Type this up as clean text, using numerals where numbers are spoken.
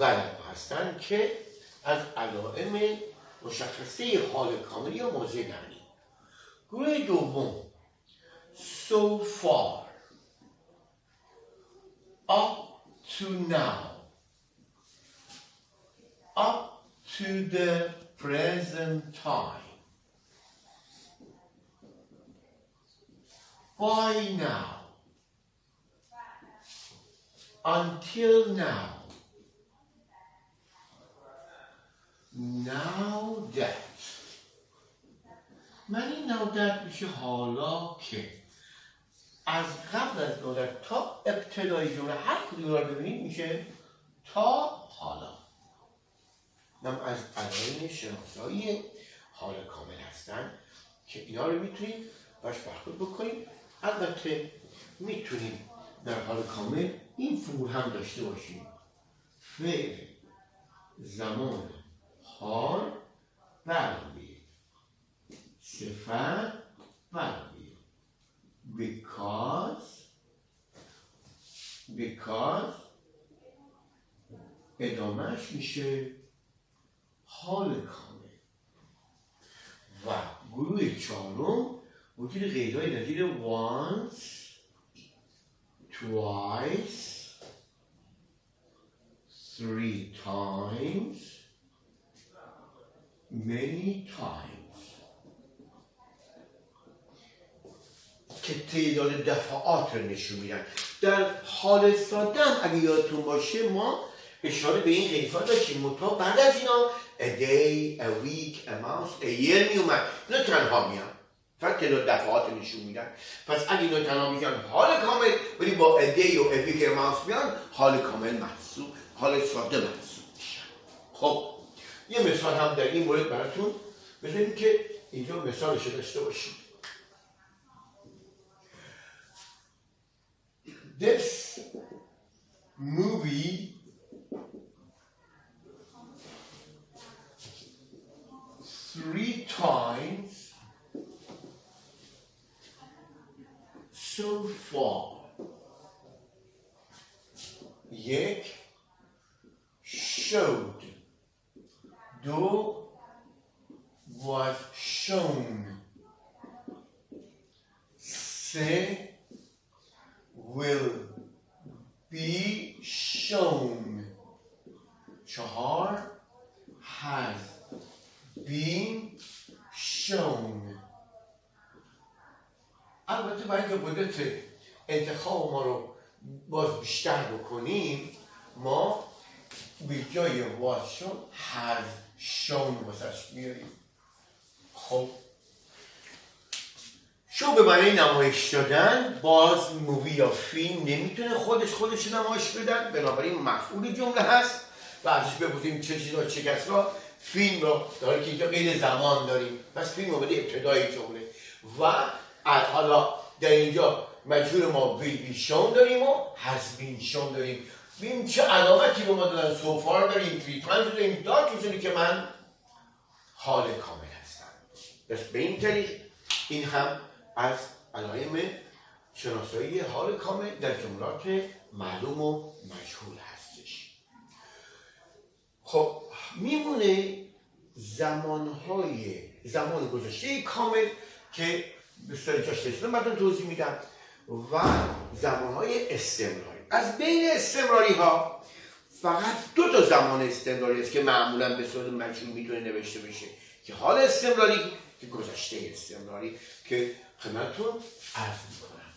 اول هستن که از علائم مشخصه حال کامل یا موضع‌گرمی. گروه دوم so far up to now up to the present time by now until now now that معنی now that میشه حالا که از قبل از now that تا ابتدای جمله هر کدوم رو ببینید میشه تا حالا. هم از علائم شناسایی حال کامل هستن که اینا رو میتونید باش برخورد بکنید. البته میتونید در حال کامل این فرمول هم داشته باشید: فعل زمان حال علاوه صفت علاوه because ادامهش میشه حال کامل. و گروه چهارم وجود قیدهای نظیر once twice three times many times که تعداد دفعات رو نشون میدن. در حال ساده هم اگه یادتون باشه ما اشاره به این قیدها داشتیم، منتها بعد از اینا a day, a week, a month, a year میومد. اینا تنها میان فقط تعداد دفعات رو نشون میدن. پس اگه اینا تنها میگن حال کامل، ولی با a day و a week, a month میان، حال کامل محسوب، حال ساده محسوب میشن. خب یه مثال هم در این مورد براتون بذاریم که اینجا مثالش رو داشته باشیم. This movie three times so far. یک showed. دو was shown. سه will be shown. چهار has been shown. البته باید که قدرت انتخاب ما رو باز بیشتر بکنیم، ما به جای was shown has shown واسش میاریم. خب شو به معنی نمایش دادن، باز مووی یا فیلم نمیتونه خودش نمایش بدن، بنابراین مفعول جمله هست و ازش بپرسیم چه چیزا چه کس را. فیلم را داره که اینجا قید زمان داریم، پس فیلم آمده ابتدای جمله و از حالا در اینجا مجهول ما will be shown داریم و has been shown داریم. ببینیم چه علامتی به ما دادن. so far داریم، 3 times داریم، دا کشونی که من حال کامل هستم. پس به این طریق این هم از علائم شناسایی حال کامل در جملات معلوم و مجهول هستش. خب میمونه زمان گذشته کامل که به سر جاش رسیدم بعدم توضیح میدم و زمانهای استمراری. از بین استمراری ها فقط 2 تا زمان استمراری است که معمولا به صورت مجهول میتونه نوشته بشه، که حال استمراری که گذشته استمراری که خدمتتون عرض میکنم.